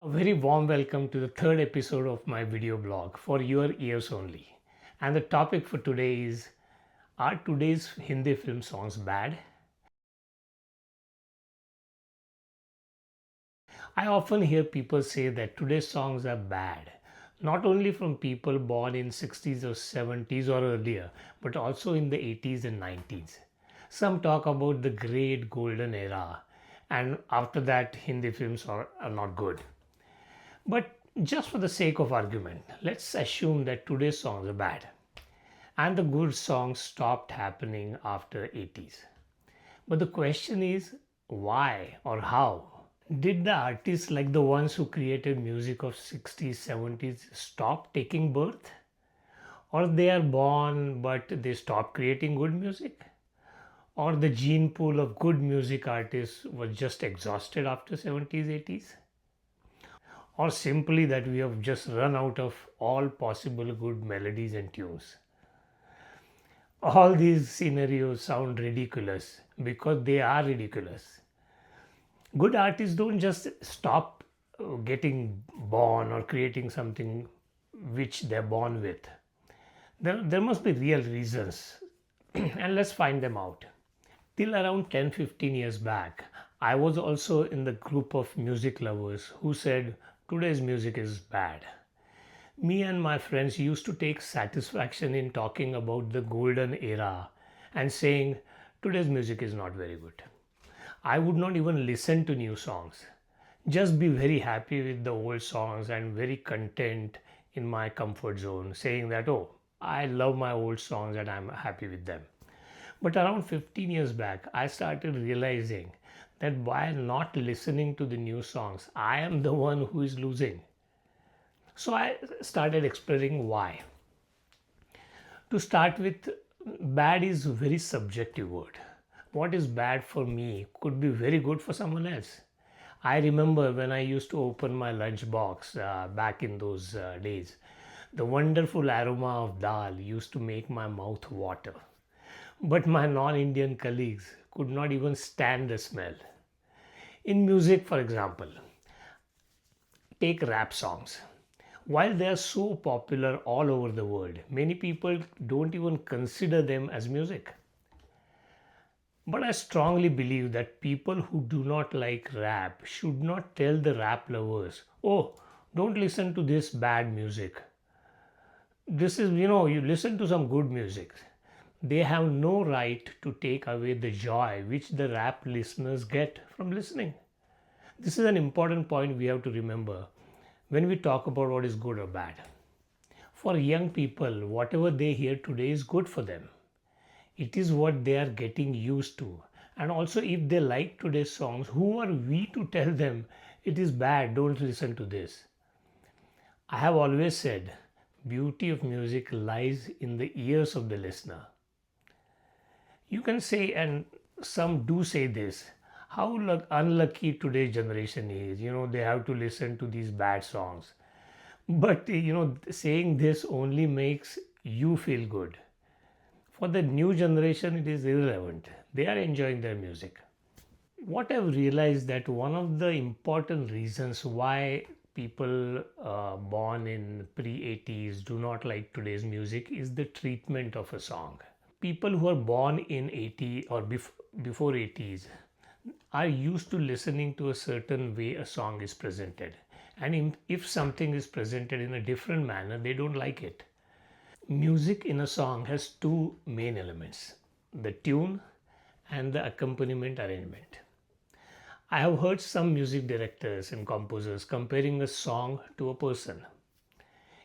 A very warm welcome to the third episode of my video blog for your ears only. And the topic for today is, are today's Hindi film songs bad? I often hear people say that today's songs are bad, not only from people born in 60s or 70s or earlier, but also in the 80s and 90s. Some talk about the great golden era, and after that Hindi films are not good. But just for the sake of argument, let's assume that today's songs are bad and the good songs stopped happening after 80s. But the question is, why or how? Did the artists like the ones who created music of 60s, 70s stop taking birth? Or they are born but they stop creating good music? Or the gene pool of good music artists was just exhausted after 70s, 80s? Or simply that we have just run out of all possible good melodies and tunes. All these scenarios sound ridiculous because they are ridiculous. Good artists don't just stop getting born or creating something which they're born with. There must be real reasons, and let's find them out. Till around 10-15 years back, I was also in the group of music lovers who said today's music is bad. Me and my friends used to take satisfaction in talking about the golden era and saying today's music is not very good. I would not even listen to new songs. Just be very happy with the old songs and very content in my comfort zone, saying that, oh, I love my old songs and I'm happy with them. But around 15 years back, I started realizing that by not listening to the new songs, I am the one who is losing. So I started exploring why. To start with, bad is a very subjective word. What is bad for me could be very good for someone else. I remember when I used to open my lunch box back in those days, the wonderful aroma of dal used to make my mouth water. But my non-Indian colleagues could not even stand the smell. In music, for example, take rap songs. While they are so popular all over the world, many people don't even consider them as music. But I strongly believe that people who do not like rap should not tell the rap lovers, oh, don't listen to this bad music. This is, you listen to some good music. They have no right to take away the joy which the rap listeners get from listening. This is an important point we have to remember when we talk about what is good or bad. For young people, whatever they hear today is good for them. It is what they are getting used to. And also, if they like today's songs, who are we to tell them it is bad, don't listen to this? I have always said, beauty of music lies in the ears of the listener. You can say, and some do say this, how unlucky today's generation is. They have to listen to these bad songs. But, saying this only makes you feel good. For the new generation, it is irrelevant. They are enjoying their music. What I've realized that one of the important reasons why people born in pre-80s do not like today's music is the treatment of a song. People who are born in 80 or before 80s are used to listening to a certain way a song is presented. And if something is presented in a different manner, they don't like it. Music in a song has two main elements, the tune and the accompaniment arrangement. I have heard some music directors and composers comparing a song to a person.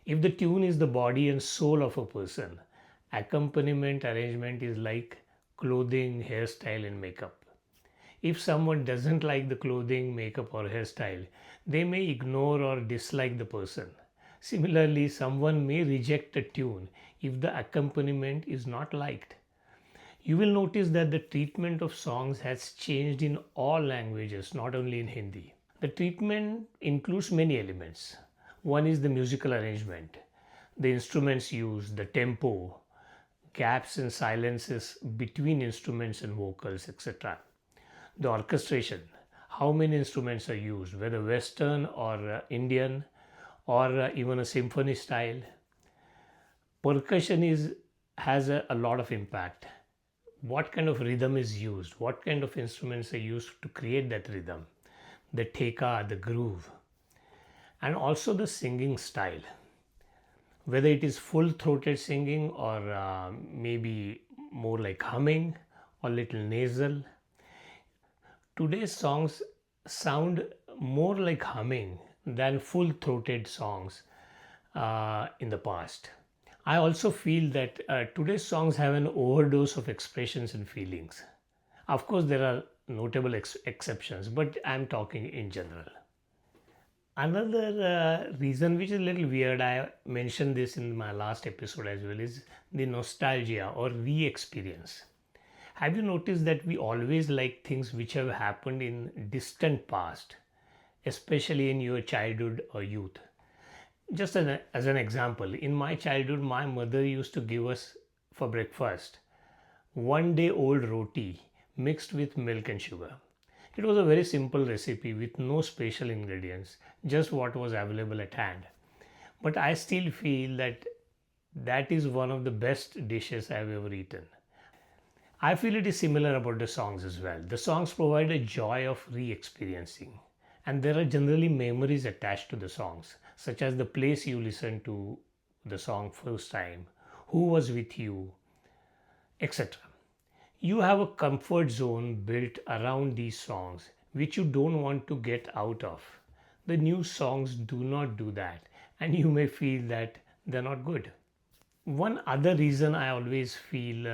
If the tune is the body and soul of a person, accompaniment arrangement is like clothing, hairstyle, and makeup. If someone doesn't like the clothing, makeup, or hairstyle, they may ignore or dislike the person. Similarly, someone may reject a tune if the accompaniment is not liked. You will notice that the treatment of songs has changed in all languages, not only in Hindi. The treatment includes many elements. One is the musical arrangement, the instruments used, the tempo, gaps and silences between instruments and vocals, etc. The orchestration, how many instruments are used, whether Western or Indian or even a symphony style. Percussion has a lot of impact. What kind of rhythm is used? What kind of instruments are used to create that rhythm? The teka, the groove, and also the singing style, whether it is full throated singing or maybe more like humming or little nasal. Today's songs sound more like humming than full throated songs in the past. I also feel that today's songs have an overdose of expressions and feelings. Of course, there are notable exceptions, but I'm talking in general. Another reason, which is a little weird, I mentioned this in my last episode as well, is the nostalgia or re experience. Have you noticed that we always like things which have happened in distant past, especially in your childhood or youth? Just as an example, in my childhood, my mother used to give us for breakfast 1 day old roti mixed with milk and sugar. It was a very simple recipe with no special ingredients, just what was available at hand. But I still feel that that is one of the best dishes I've ever eaten. I feel it is similar about the songs as well. The songs provide a joy of re experiencing, and there are generally memories attached to the songs, such as the place you listened to the song first time, who was with you, etc. You have a comfort zone built around these songs which you don't want to get out of. The new songs do not do that, and you may feel that they're not good. One other reason I always feel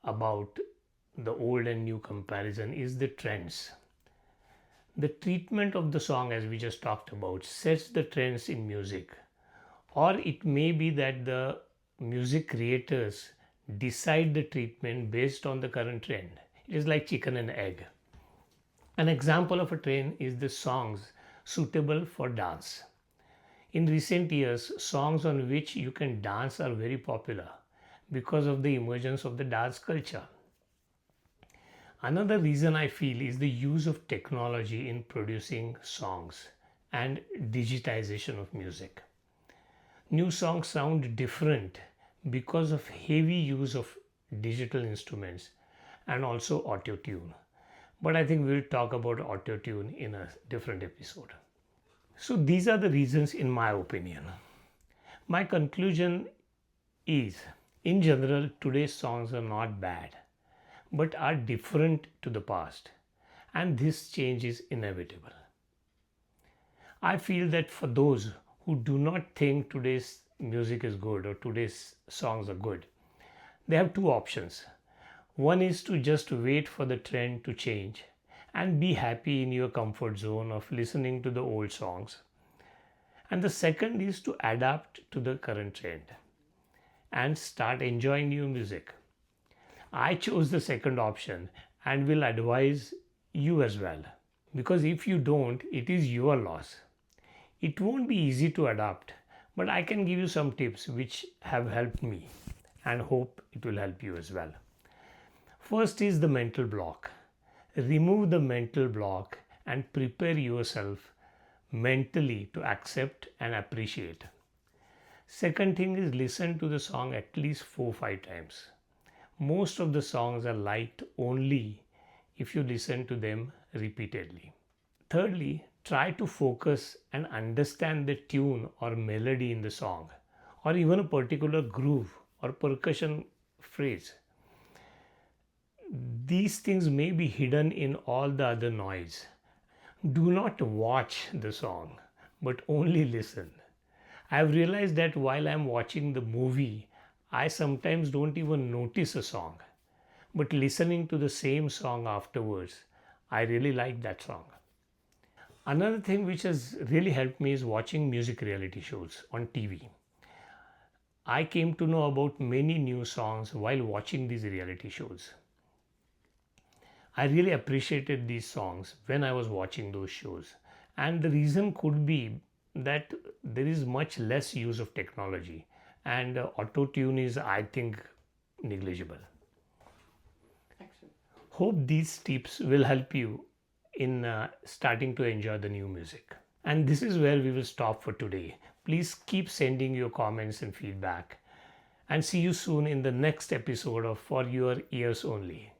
about the old and new comparison is the trends. The treatment of the song, as we just talked about, sets the trends in music. Or it may be that the music creators decide the treatment based on the current trend. It is like chicken and egg. An example of a trend is the songs suitable for dance. In recent years, songs on which you can dance are very popular because of the emergence of the dance culture. Another reason I feel is the use of technology in producing songs and digitization of music. New songs sound different because of heavy use of digital instruments and also auto tune. But I think we'll talk about auto tune in a different episode. So, these are the reasons, in my opinion. My conclusion is, in general, today's songs are not bad, but are different to the past, and this change is inevitable. I feel that for those who do not think today's music is good or today's songs are good, they have two options. One is to just wait for the trend to change and be happy in your comfort zone of listening to the old songs. And the second is to adapt to the current trend and start enjoying new music. I chose the second option and will advise you as well, because if you don't, it is your loss. It won't be easy to adapt, but I can give you some tips which have helped me and hope it will help you as well. First is the mental block. Remove the mental block and prepare yourself mentally to accept and appreciate. Second thing is listen to the song at least 4-5 times. Most of the songs are liked only if you listen to them repeatedly. Thirdly, try to focus and understand the tune or melody in the song, or even a particular groove or percussion phrase. These things may be hidden in all the other noise. Do not watch the song, but only listen. I have realized that while I am watching the movie, I sometimes don't even notice a song. But listening to the same song afterwards, I really like that song. Another thing which has really helped me is watching music reality shows on TV. I came to know about many new songs while watching these reality shows. I really appreciated these songs when I was watching those shows, and the reason could be that there is much less use of technology, and auto tune is, I think, negligible. Excellent. Hope these tips will help you in starting to enjoy the new music. And this is where we will stop for today. Please keep sending your comments and feedback, and see you soon in the next episode of For Your Ears Only.